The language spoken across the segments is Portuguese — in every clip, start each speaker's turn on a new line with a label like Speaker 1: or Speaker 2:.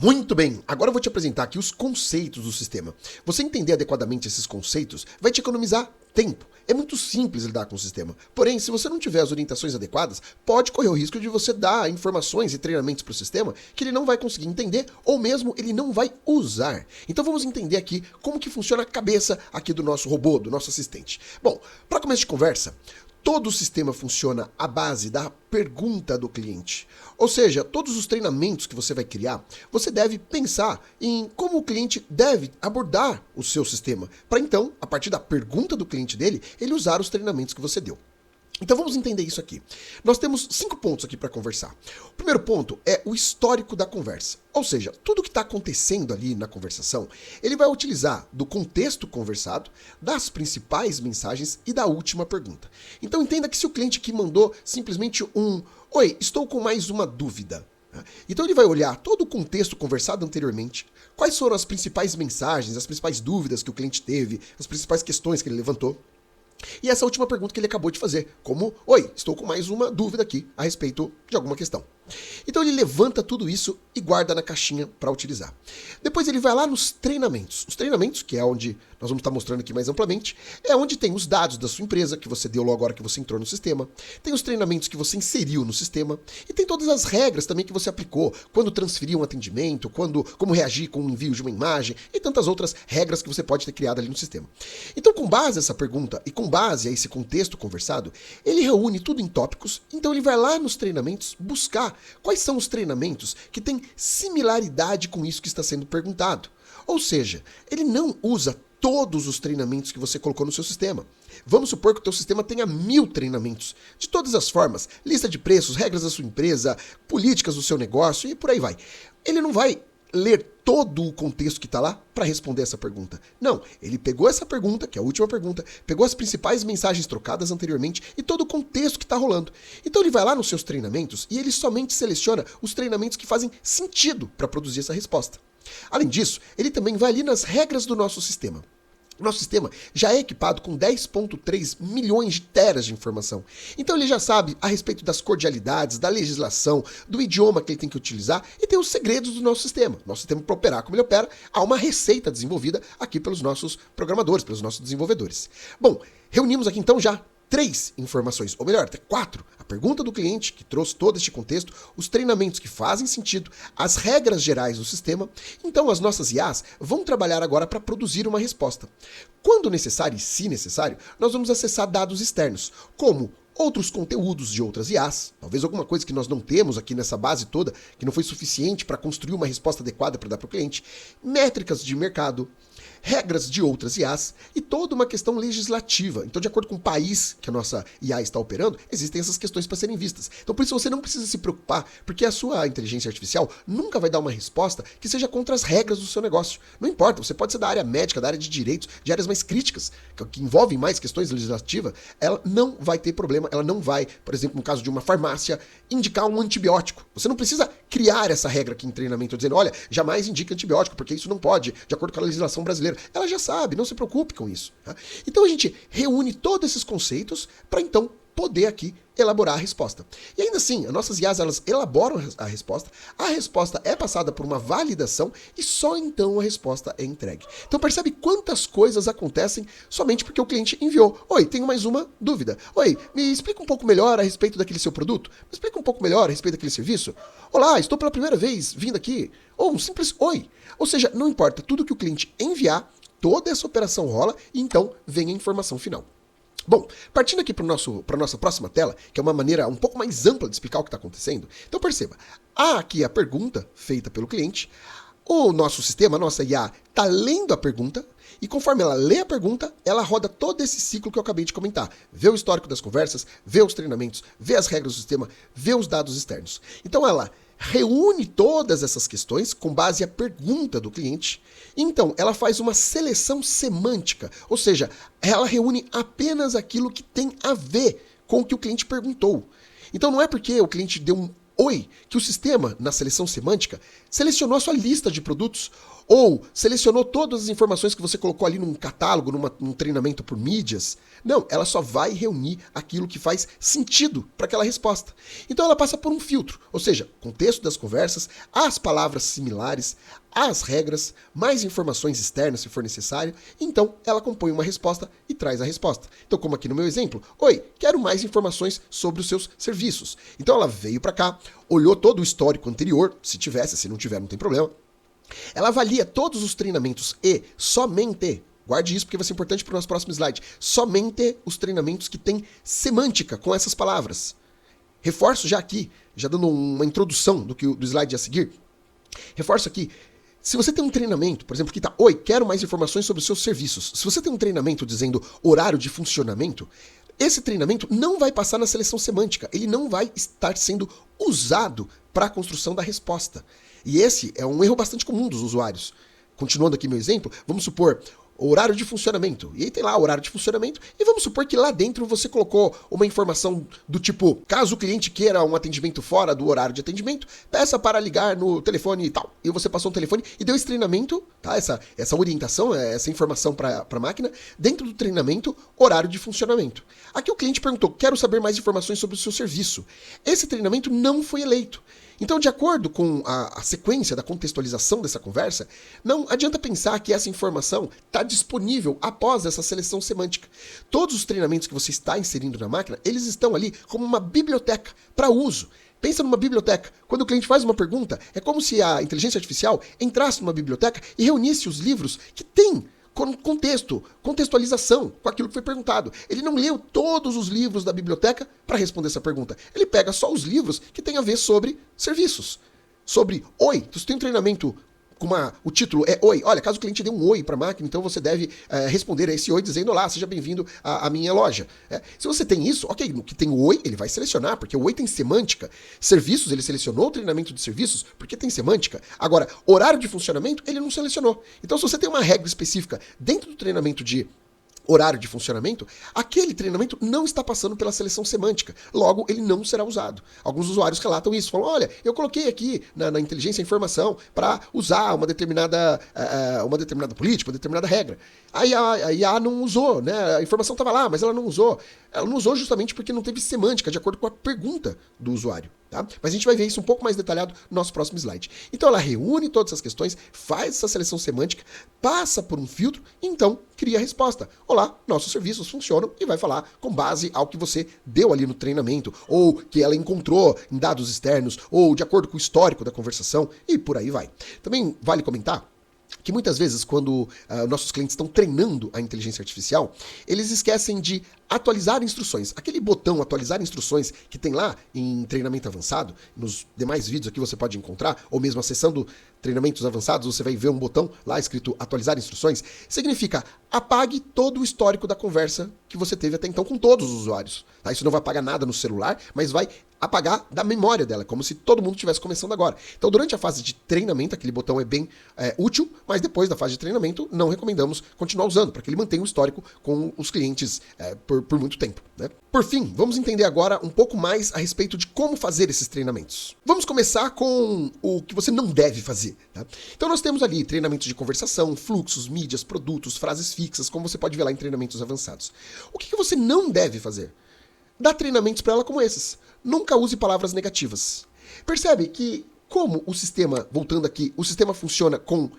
Speaker 1: Muito bem, agora eu vou te apresentar aqui os conceitos do sistema. Você entender adequadamente esses conceitos vai te economizar tempo. É muito simples lidar com o sistema. Porém, se você não tiver as orientações adequadas, pode correr o risco de você dar informações e treinamentos para o sistema que ele não vai conseguir entender ou mesmo ele não vai usar. Então vamos entender aqui como que funciona a cabeça aqui do nosso robô, do nosso assistente. Bom, para começo de conversa, todo o sistema funciona à base da pergunta do cliente. Ou seja, todos os treinamentos que você vai criar, você deve pensar em como o cliente deve abordar o seu sistema, para então, a partir da pergunta do cliente dele, ele usar os treinamentos que você deu. Então vamos entender isso aqui. Nós temos 5 pontos aqui para conversar. O primeiro ponto é o histórico da conversa. Ou seja, tudo que está acontecendo ali na conversação, ele vai utilizar do contexto conversado, das principais mensagens e da última pergunta. Então entenda que se o cliente aqui mandou simplesmente "Oi, estou com mais uma dúvida". Então ele vai olhar todo o contexto conversado anteriormente, quais foram as principais mensagens, as principais dúvidas que o cliente teve, as principais questões que ele levantou. E essa última pergunta que ele acabou de fazer, como: "Oi, estou com mais uma dúvida aqui a respeito de alguma questão". Então ele levanta tudo isso e guarda na caixinha para utilizar. Depois ele vai lá nos treinamentos. Os treinamentos, que é onde nós vamos estar mostrando aqui mais amplamente, é onde tem os dados da sua empresa, que você deu logo agora que você entrou no sistema. Tem os treinamentos que você inseriu no sistema. E tem todas as regras também que você aplicou, quando transferir um atendimento, como reagir com o envio de uma imagem e tantas outras regras que você pode ter criado ali no sistema. Então, com base nessa pergunta e com base a esse contexto conversado, ele reúne tudo em tópicos. Então ele vai lá nos treinamentos buscar quais são os treinamentos que têm similaridade com isso que está sendo perguntado. Ou seja, ele não usa todos os treinamentos que você colocou no seu sistema. Vamos supor que o teu sistema tenha 1000 treinamentos, de todas as formas, lista de preços, regras da sua empresa, políticas do seu negócio e por aí vai. Ele não vai ler todo o contexto que está lá para responder essa pergunta. Não, ele pegou essa pergunta, que é a última pergunta, pegou as principais mensagens trocadas anteriormente e todo o contexto que está rolando. Então ele vai lá nos seus treinamentos e ele somente seleciona os treinamentos que fazem sentido para produzir essa resposta. Além disso, ele também vai ali nas regras do nosso sistema. O nosso sistema já é equipado com 10,3 milhões de teras de informação. Então ele já sabe a respeito das cordialidades, da legislação, do idioma que ele tem que utilizar e tem os segredos do nosso sistema. Nosso sistema, para operar como ele opera, há uma receita desenvolvida aqui pelos nossos programadores, pelos nossos desenvolvedores. Bom, reunimos aqui então já 3 informações, ou melhor, até 4. A pergunta do cliente, que trouxe todo este contexto, os treinamentos que fazem sentido, as regras gerais do sistema. Então as nossas IAs vão trabalhar agora para produzir uma resposta. Quando necessário e se necessário, nós vamos acessar dados externos, como outros conteúdos de outras IAs, talvez alguma coisa que nós não temos aqui nessa base toda, que não foi suficiente para construir uma resposta adequada para dar para o cliente, métricas de mercado, regras de outras IAs e toda uma questão legislativa. Então, de acordo com o país que a nossa IA está operando, existem essas questões para serem vistas. Então, por isso você não precisa se preocupar, porque a sua inteligência artificial nunca vai dar uma resposta que seja contra as regras do seu negócio. Não importa, você pode ser da área médica, da área de direitos, de áreas mais críticas, que envolvem mais questões legislativas, ela não vai ter problema, ela não vai, por exemplo, no caso de uma farmácia, indicar um antibiótico. Você não precisa criar essa regra aqui em treinamento, dizendo, olha, jamais indique antibiótico, porque isso não pode, de acordo com a legislação brasileira. Ela já sabe, não se preocupe com isso. Tá? Então a gente reúne todos esses conceitos para então poder aqui elaborar a resposta. E ainda assim, as nossas IAs, elas elaboram a resposta é passada por uma validação e só então a resposta é entregue. Então percebe quantas coisas acontecem somente porque o cliente enviou. Oi, tenho mais uma dúvida. Oi, me explica um pouco melhor a respeito daquele seu produto? Me explica um pouco melhor a respeito daquele serviço? Olá, estou pela primeira vez vindo aqui. Ou um simples oi. Ou seja, não importa, tudo que o cliente enviar, toda essa operação rola e então vem a informação final. Bom, partindo aqui para a nossa próxima tela, que é uma maneira um pouco mais ampla de explicar o que está acontecendo, então perceba, há aqui a pergunta feita pelo cliente, o nosso sistema, a nossa IA, está lendo a pergunta, e conforme ela lê a pergunta, ela roda todo esse ciclo que eu acabei de comentar. Vê o histórico das conversas, vê os treinamentos, vê as regras do sistema, vê os dados externos. Então ela reúne todas essas questões com base à pergunta do cliente. Então, ela faz uma seleção semântica, ou seja, ela reúne apenas aquilo que tem a ver com o que o cliente perguntou. Então, não é porque o cliente deu um oi que o sistema, na seleção semântica, selecionou a sua lista de produtos Ou selecionou todas as informações que você colocou ali num catálogo, num treinamento por mídias. Não, ela só vai reunir aquilo que faz sentido para aquela resposta. Então ela passa por um filtro, ou seja, contexto das conversas, as palavras similares, as regras, mais informações externas se for necessário. Então ela compõe uma resposta e traz a resposta. Então, como aqui no meu exemplo, oi, quero mais informações sobre os seus serviços. Então ela veio para cá, olhou todo o histórico anterior, se tivesse, se não tiver não tem problema. Ela avalia todos os treinamentos e somente, guarde isso porque vai ser importante para o nosso próximo slide, somente os treinamentos que têm semântica com essas palavras. Reforço já aqui, já dando uma introdução do slide a seguir, reforço aqui, se você tem um treinamento, por exemplo, aqui está, oi, quero mais informações sobre os seus serviços. Se você tem um treinamento dizendo horário de funcionamento, esse treinamento não vai passar na seleção semântica, ele não vai estar sendo usado para a construção da resposta. E esse é um erro bastante comum dos usuários. Continuando aqui meu exemplo, vamos supor horário de funcionamento. E aí tem lá o horário de funcionamento e vamos supor que lá dentro você colocou uma informação do tipo, caso o cliente queira um atendimento fora do horário de atendimento, peça para ligar no telefone e tal. E você passou um telefone e deu esse treinamento, tá? Essa orientação, essa informação para a máquina, dentro do treinamento, horário de funcionamento. Aqui o cliente perguntou, quero saber mais informações sobre o seu serviço. Esse treinamento não foi eleito. Então, de acordo com a sequência da contextualização dessa conversa, não adianta pensar que essa informação está disponível após essa seleção semântica. Todos os treinamentos que você está inserindo na máquina, eles estão ali como uma biblioteca para uso. Pensa numa biblioteca. Quando o cliente faz uma pergunta, é como se a inteligência artificial entrasse numa biblioteca e reunisse os livros que tem contextualização com aquilo que foi perguntado. Ele não leu todos os livros da biblioteca para responder essa pergunta. Ele pega só os livros que têm a ver sobre serviços. Sobre oi, você tem um treinamento com o título é oi. Olha, caso o cliente dê um oi para a máquina, então você deve responder a esse oi dizendo, olá, seja bem-vindo à minha loja. Se você tem isso, ok, no que tem o oi, ele vai selecionar, porque o oi tem semântica. Serviços, ele selecionou o treinamento de serviços, porque tem semântica. Agora, horário de funcionamento, ele não selecionou. Então, se você tem uma regra específica dentro do treinamento de horário de funcionamento, aquele treinamento não está passando pela seleção semântica. Logo, ele não será usado. Alguns usuários relatam isso, falam, olha, eu coloquei aqui na inteligência a informação para usar uma determinada política, uma determinada regra. Aí a IA não usou, né? A informação estava lá, mas ela não usou. Ela não usou justamente porque não teve semântica, de acordo com a pergunta do usuário. Tá? Mas a gente vai ver isso um pouco mais detalhado no nosso próximo slide. Então ela reúne todas essas questões, faz essa seleção semântica, passa por um filtro e então cria a resposta. Olá, nossos serviços funcionam e vai falar com base ao que você deu ali no treinamento, ou que ela encontrou em dados externos, ou de acordo com o histórico da conversação e por aí vai. Também vale comentar que muitas vezes, quando nossos clientes estão treinando a inteligência artificial, eles esquecem de atualizar instruções. Aquele botão atualizar instruções que tem lá em treinamento avançado, nos demais vídeos aqui você pode encontrar, ou mesmo acessando treinamentos avançados, você vai ver um botão lá escrito atualizar instruções, significa apague todo o histórico da conversa que você teve até então com todos os usuários. Tá? Isso não vai apagar nada no celular, mas vai apagar da memória dela, como se todo mundo estivesse começando agora. Então, durante a fase de treinamento, aquele botão é bem útil, mas depois da fase de treinamento, não recomendamos continuar usando, para que ele mantenha o histórico com os clientes por muito tempo. Né? Por fim, vamos entender agora um pouco mais a respeito de como fazer esses treinamentos. Vamos começar com o que você não deve fazer. Tá? Então, nós temos ali treinamentos de conversação, fluxos, mídias, produtos, frases fixas, como você pode ver lá em treinamentos avançados. O que você não deve fazer? Dar treinamentos para ela como esses. Nunca use palavras negativas. Percebe que como o sistema, voltando aqui, o sistema funciona com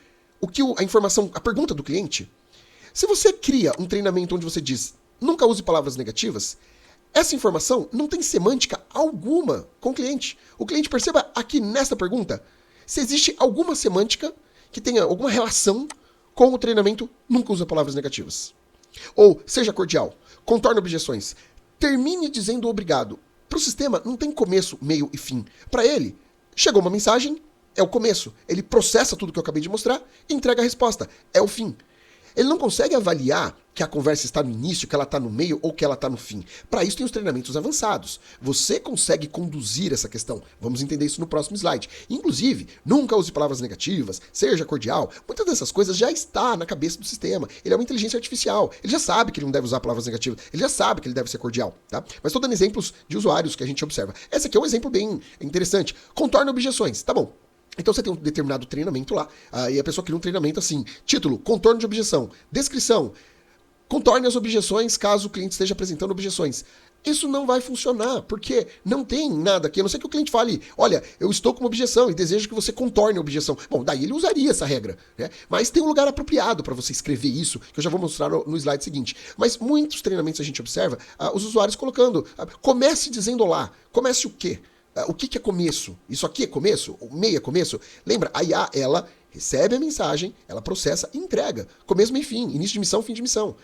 Speaker 1: a informação, a pergunta do cliente? Se você cria um treinamento onde você diz nunca use palavras negativas, essa informação não tem semântica alguma com o cliente. O cliente perceba aqui nesta pergunta se existe alguma semântica que tenha alguma relação com o treinamento nunca usa palavras negativas. Ou seja cordial, contorne objeções, termine dizendo obrigado. Para o sistema não tem começo, meio e fim. Para ele, chegou uma mensagem, é o começo. Ele processa tudo que eu acabei de mostrar e entrega a resposta. É o fim. Ele não consegue avaliar que a conversa está no início, que ela está no meio ou que ela está no fim. Para isso tem os treinamentos avançados. Você consegue conduzir essa questão. Vamos entender isso no próximo slide. Inclusive, nunca use palavras negativas, seja cordial. Muitas dessas coisas já está na cabeça do sistema. Ele é uma inteligência artificial. Ele já sabe que ele não deve usar palavras negativas. Ele já sabe que ele deve ser cordial. Tá? Mas estou dando exemplos de usuários que a gente observa. Esse aqui é um exemplo bem interessante. Contorne objeções. Tá bom. Então você tem um determinado treinamento lá, e a pessoa cria um treinamento assim, título, contorno de objeção, descrição, contorne as objeções caso o cliente esteja apresentando objeções. Isso não vai funcionar, porque não tem nada aqui, a não ser que o cliente fale, olha, eu estou com uma objeção e desejo que você contorne a objeção. Bom, daí ele usaria essa regra, né? Mas tem um lugar apropriado para você escrever isso, que eu já vou mostrar no slide seguinte. Mas muitos treinamentos a gente observa os usuários colocando, comece dizendo olá. Comece o quê? O que é começo? Isso aqui é começo? O meio é começo? Lembra, a IA, ela recebe a mensagem, ela processa e entrega. Começo, meio e fim, início de missão, fim de missão.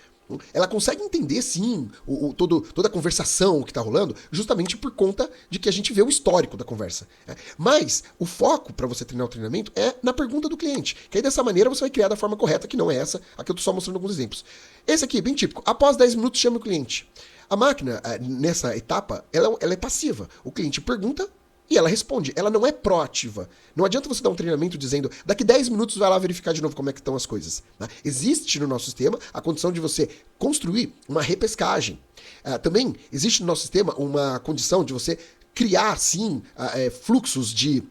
Speaker 1: Ela consegue entender, sim, toda a conversação que está rolando, justamente por conta de que a gente vê o histórico da conversa. Mas o foco para você treinar o treinamento é na pergunta do cliente, que aí dessa maneira você vai criar da forma correta, que não é essa, aqui eu estou só mostrando alguns exemplos. Esse aqui, bem típico, após 10 minutos chama o cliente. A máquina, nessa etapa, ela é passiva. O cliente pergunta e ela responde. Ela não é proativa. Não adianta você dar um treinamento dizendo daqui 10 minutos vai lá verificar de novo como é que estão as coisas. Né? Existe no nosso sistema a condição de você construir uma repescagem. Também existe no nosso sistema uma condição de você criar, sim, fluxos de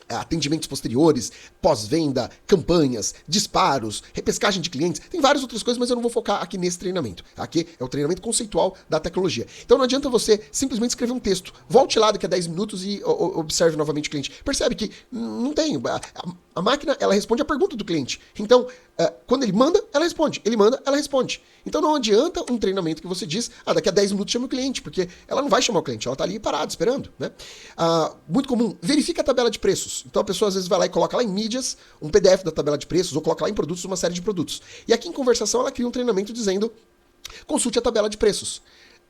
Speaker 1: atendimentos posteriores, pós-venda, campanhas, disparos, repescagem de clientes, tem várias outras coisas, mas eu não vou focar aqui nesse treinamento. Aqui é o treinamento conceitual da tecnologia. Então não adianta você simplesmente escrever um texto, volte lá daqui a 10 minutos e observe novamente o cliente. Percebe que não tem. A máquina, ela responde a pergunta do cliente. Então, quando ele manda, ela responde. Ele manda, ela responde. Então não adianta um treinamento que você diz, daqui a 10 minutos chama o cliente, porque ela não vai chamar o cliente, ela está ali parada, esperando. Né? Muito comum, verifica a tabela de preços. Então a pessoa às vezes vai lá e coloca lá em mídias um PDF da tabela de preços, ou coloca lá em produtos uma série de produtos. E aqui em conversação ela cria um treinamento dizendo, consulte a tabela de preços.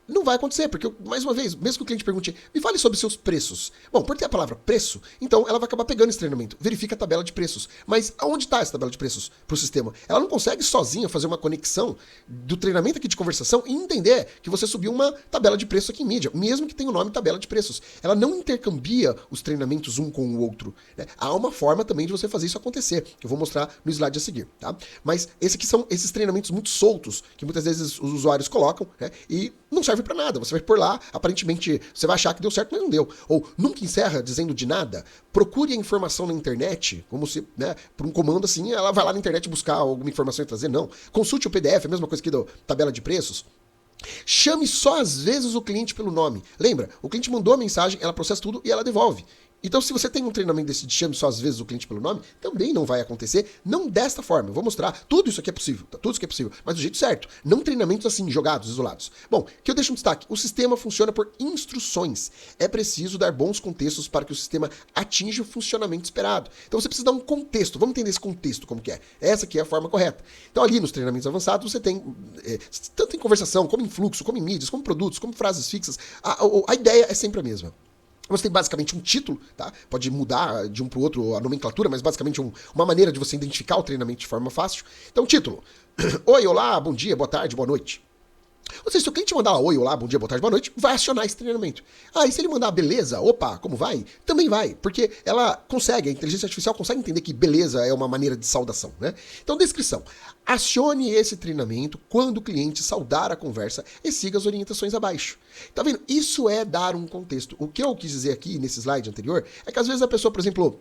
Speaker 1: Não vai acontecer, porque, mais uma vez, mesmo que o cliente pergunte, me fale sobre seus preços. Bom, por ter a palavra preço, então ela vai acabar pegando esse treinamento. Verifica a tabela de preços. Mas aonde está essa tabela de preços para o sistema? Ela não consegue sozinha fazer uma conexão do treinamento aqui de conversação e entender que você subiu uma tabela de preços aqui em mídia, mesmo que tenha o nome tabela de preços. Ela não intercambia os treinamentos um com o outro. Né? Há uma forma também de você fazer isso acontecer. Eu vou mostrar no slide a seguir. Tá? Mas esses aqui são esses treinamentos muito soltos que muitas vezes os usuários colocam, né? E não serve pra nada. Você vai pôr lá, aparentemente você vai achar que deu certo, mas não deu. Ou nunca encerra dizendo de nada. Procure a informação na internet, como se, né, por um comando assim, ela vai lá na internet buscar alguma informação e trazer. Não. Consulte o PDF, a mesma coisa aqui da tabela de preços. Chame só às vezes o cliente pelo nome. Lembra, o cliente mandou a mensagem, ela processa tudo e ela devolve. Então, se você tem um treinamento desse de chame só às vezes o cliente pelo nome, também não vai acontecer, não desta forma. Eu vou mostrar, tudo isso aqui é possível, tá? Tudo isso aqui é possível, mas do jeito certo. Não treinamentos assim, jogados, isolados. Bom, que eu deixo um destaque, o sistema funciona por instruções. É preciso dar bons contextos para que o sistema atinja o funcionamento esperado. Então, você precisa dar um contexto, vamos entender esse contexto como que é. Essa aqui é a forma correta. Então, ali nos treinamentos avançados, você tem, tanto em conversação, como em fluxo, como em mídias, como produtos, como frases fixas, a ideia é sempre a mesma. Você tem basicamente um título, tá? Pode mudar de um para o outro a nomenclatura, mas basicamente uma maneira de você identificar o treinamento de forma fácil. Então, título. Oi, olá, bom dia, boa tarde, boa noite. Ou seja, se o cliente mandar oi, olá, bom dia, boa tarde, boa noite, vai acionar esse treinamento. E se ele mandar beleza, opa, como vai? Também vai, porque ela consegue, a inteligência artificial consegue entender que beleza é uma maneira de saudação, né? Então, descrição. Acione esse treinamento quando o cliente saudar a conversa e siga as orientações abaixo. Tá vendo? Isso é dar um contexto. O que eu quis dizer aqui nesse slide anterior é que às vezes a pessoa, por exemplo,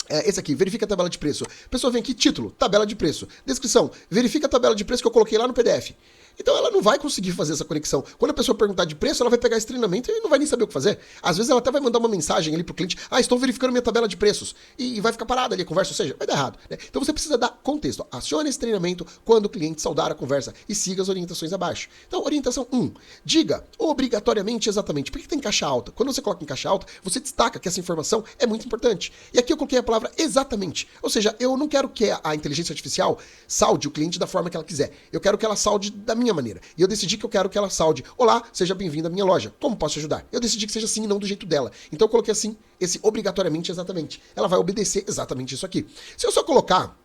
Speaker 1: esse aqui, verifica a tabela de preço. A pessoa vem aqui, título, tabela de preço. Descrição, verifica a tabela de preço que eu coloquei lá no PDF. Então ela não vai conseguir fazer essa conexão. Quando a pessoa perguntar de preço, ela vai pegar esse treinamento e não vai nem saber o que fazer. Às vezes ela até vai mandar uma mensagem ali pro cliente, estou verificando minha tabela de preços. E vai ficar parada ali a conversa, ou seja, vai dar errado. Né? Então você precisa dar contexto. Acione esse treinamento quando o cliente saudar a conversa e siga as orientações abaixo. Então, orientação 1. Diga obrigatoriamente exatamente. Por que tem caixa alta? Quando você coloca em caixa alta, você destaca que essa informação é muito importante. E aqui eu coloquei a palavra exatamente. Ou seja, eu não quero que a inteligência artificial salde o cliente da forma que ela quiser. Eu quero que ela salde da minha maneira. E eu decidi que eu quero que ela salde. Olá, seja bem-vindo à minha loja. Como posso te ajudar? Eu decidi que seja assim e não do jeito dela. Então eu coloquei assim, esse obrigatoriamente exatamente. Ela vai obedecer exatamente isso aqui. Se eu só colocar,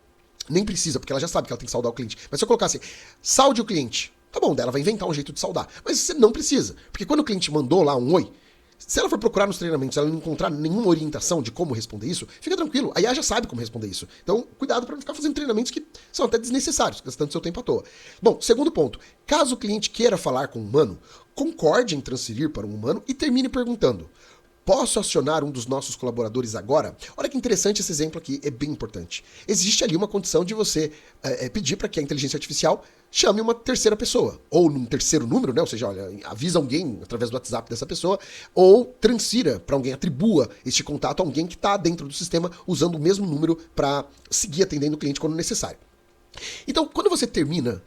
Speaker 1: nem precisa, porque ela já sabe que ela tem que saudar o cliente. Mas se eu colocar assim, salde o cliente. Tá bom, ela vai inventar um jeito de saudar. Mas você não precisa. Porque quando o cliente mandou lá um oi, se ela for procurar nos treinamentos e ela não encontrar nenhuma orientação de como responder isso, fica tranquilo. A IA já sabe como responder isso. Então, cuidado para não ficar fazendo treinamentos que são até desnecessários, gastando seu tempo à toa. Bom, segundo ponto. Caso o cliente queira falar com um humano, concorde em transferir para um humano e termine perguntando: posso acionar um dos nossos colaboradores agora? Olha que interessante esse exemplo aqui, é bem importante. Existe ali uma condição de você pedir para que a inteligência artificial chame uma terceira pessoa, ou num terceiro número, né? Ou seja, olha, avisa alguém através do WhatsApp dessa pessoa, ou transfira para alguém, atribua este contato a alguém que está dentro do sistema usando o mesmo número para seguir atendendo o cliente quando necessário. Então, quando você termina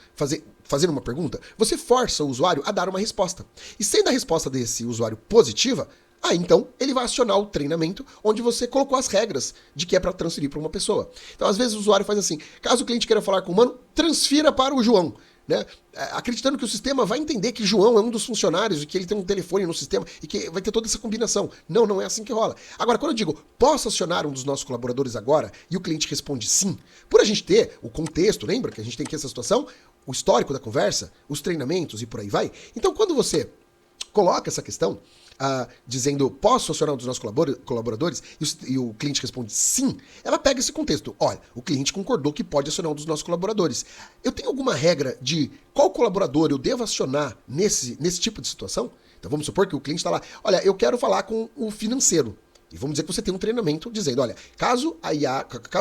Speaker 1: fazendo uma pergunta, você força o usuário a dar uma resposta. E sendo a resposta desse usuário positiva, aí então ele vai acionar o treinamento onde você colocou as regras de que é para transferir para uma pessoa. Então, às vezes o usuário faz assim: caso o cliente queira falar com o humano, transfira para o João. Né? Acreditando que o sistema vai entender que João é um dos funcionários e que ele tem um telefone no sistema e que vai ter toda essa combinação. Não, não é assim que rola. Agora, quando eu digo, posso acionar um dos nossos colaboradores agora? E o cliente responde sim. Por a gente ter o contexto, lembra que a gente tem aqui essa situação? O histórico da conversa, os treinamentos e por aí vai. Então, quando você coloca essa questão, dizendo, posso acionar um dos nossos colaboradores, e o cliente responde sim, ela pega esse contexto. Olha, o cliente concordou que pode acionar um dos nossos colaboradores. Eu tenho alguma regra de qual colaborador eu devo acionar nesse tipo de situação? Então vamos supor que o cliente está lá, olha, eu quero falar com o financeiro. E vamos dizer que você tem um treinamento dizendo, olha, caso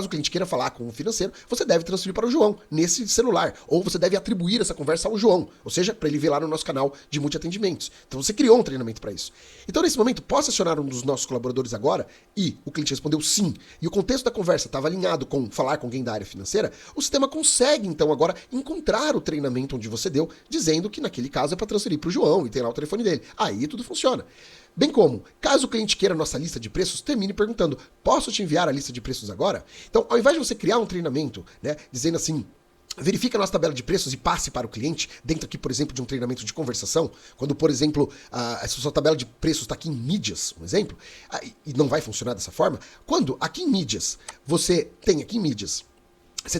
Speaker 1: o cliente queira falar com o financeiro, você deve transferir para o João, nesse celular. Ou você deve atribuir essa conversa ao João, ou seja, para ele ver lá no nosso canal de multiatendimentos. Então você criou um treinamento para isso. Então nesse momento, posso acionar um dos nossos colaboradores agora? E o cliente respondeu sim. E o contexto da conversa estava alinhado com falar com alguém da área financeira, o sistema consegue então agora encontrar o treinamento onde você deu, dizendo que naquele caso é para transferir para o João e tem lá o telefone dele. Aí tudo funciona. Bem como, caso o cliente queira a nossa lista de preços, termine perguntando, posso te enviar a lista de preços agora? Então, ao invés de você criar um treinamento, né, dizendo assim, verifique a nossa tabela de preços e passe para o cliente, dentro aqui, por exemplo, de um treinamento de conversação, quando, por exemplo, a sua tabela de preços está aqui em mídias, um exemplo, e não vai funcionar dessa forma, quando aqui em mídias, você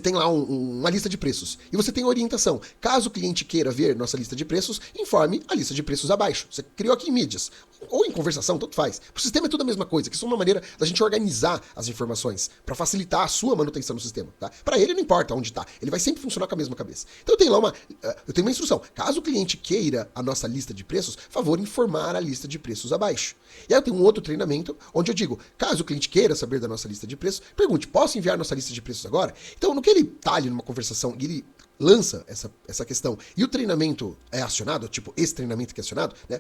Speaker 1: tem lá uma lista de preços e você tem orientação. Caso o cliente queira ver nossa lista de preços, informe a lista de preços abaixo. Você criou aqui em mídias ou em conversação, tanto faz. Para o sistema é tudo a mesma coisa, que isso é uma maneira da gente organizar as informações para facilitar a sua manutenção no sistema. Tá? Para ele não importa onde está, ele vai sempre funcionar com a mesma cabeça. Então eu tenho lá uma instrução. Caso o cliente queira a nossa lista de preços, favor informar a lista de preços abaixo. E aí eu tenho um outro treinamento onde eu digo, caso o cliente queira saber da nossa lista de preços, pergunte, posso enviar nossa lista de preços agora? Então, no que ele tá ali numa conversação e ele lança essa questão e o treinamento é acionado, tipo esse treinamento que é acionado, né?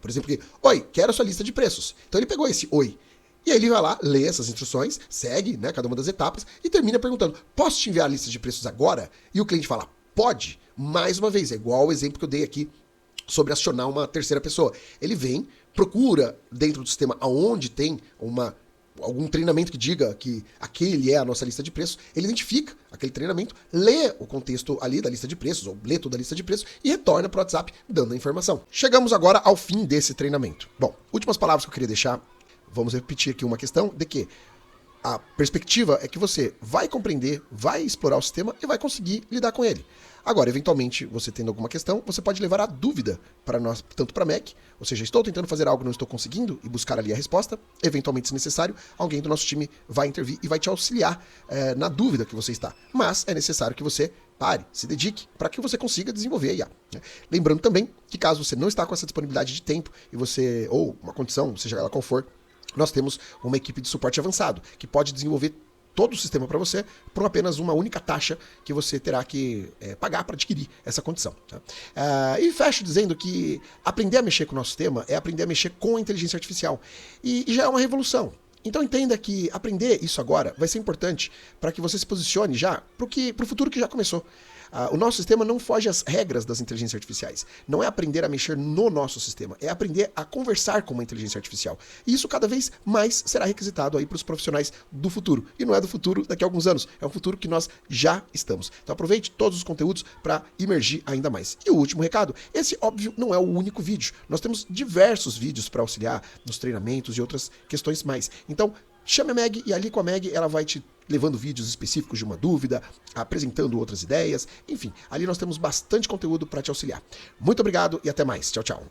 Speaker 1: Por exemplo, oi, quero a sua lista de preços. Então ele pegou esse oi. E aí ele vai lá, lê essas instruções, segue, né, cada uma das etapas e termina perguntando, posso te enviar a lista de preços agora? E o cliente fala, pode. Mais uma vez, é igual ao exemplo que eu dei aqui sobre acionar uma terceira pessoa. Ele vem, procura dentro do sistema aonde tem algum treinamento que diga que aquele é a nossa lista de preços, ele identifica aquele treinamento, lê o contexto ali da lista de preços, ou lê toda a lista de preços e retorna para o WhatsApp dando a informação. Chegamos agora ao fim desse treinamento. Bom, últimas palavras que eu queria deixar, vamos repetir aqui uma questão de que a perspectiva é que você vai compreender, vai explorar o sistema e vai conseguir lidar com ele. Agora, eventualmente, você tendo alguma questão, você pode levar a dúvida para nós, tanto para Mac, ou seja, estou tentando fazer algo, não estou conseguindo, e buscar ali a resposta. Eventualmente, se necessário, alguém do nosso time vai intervir e vai te auxiliar na dúvida que você está. Mas é necessário que você pare, se dedique, para que você consiga desenvolver a IA. Né? Lembrando também que caso você não está com essa disponibilidade de tempo, ou uma condição, seja ela qual for, nós temos uma equipe de suporte avançado, que pode desenvolver todo o sistema para você por apenas uma única taxa que você terá que pagar para adquirir essa condição. Tá? E fecho dizendo que aprender a mexer com o nosso sistema é aprender a mexer com a inteligência artificial. E já é uma revolução. Então entenda que aprender isso agora vai ser importante para que você se posicione já para o futuro que já começou. O nosso sistema não foge às regras das inteligências artificiais. Não é aprender a mexer no nosso sistema, é aprender a conversar com uma inteligência artificial. E isso cada vez mais será requisitado aí para os profissionais do futuro. E não é do futuro daqui a alguns anos, é um futuro que nós já estamos. Então aproveite todos os conteúdos para imergir ainda mais. E o último recado, esse óbvio não é o único vídeo. Nós temos diversos vídeos para auxiliar nos treinamentos e outras questões mais. Então, chame a Meg e ali com a Meg ela vai te levando vídeos específicos de uma dúvida, apresentando outras ideias, enfim, ali nós temos bastante conteúdo para te auxiliar. Muito obrigado e até mais. Tchau, tchau.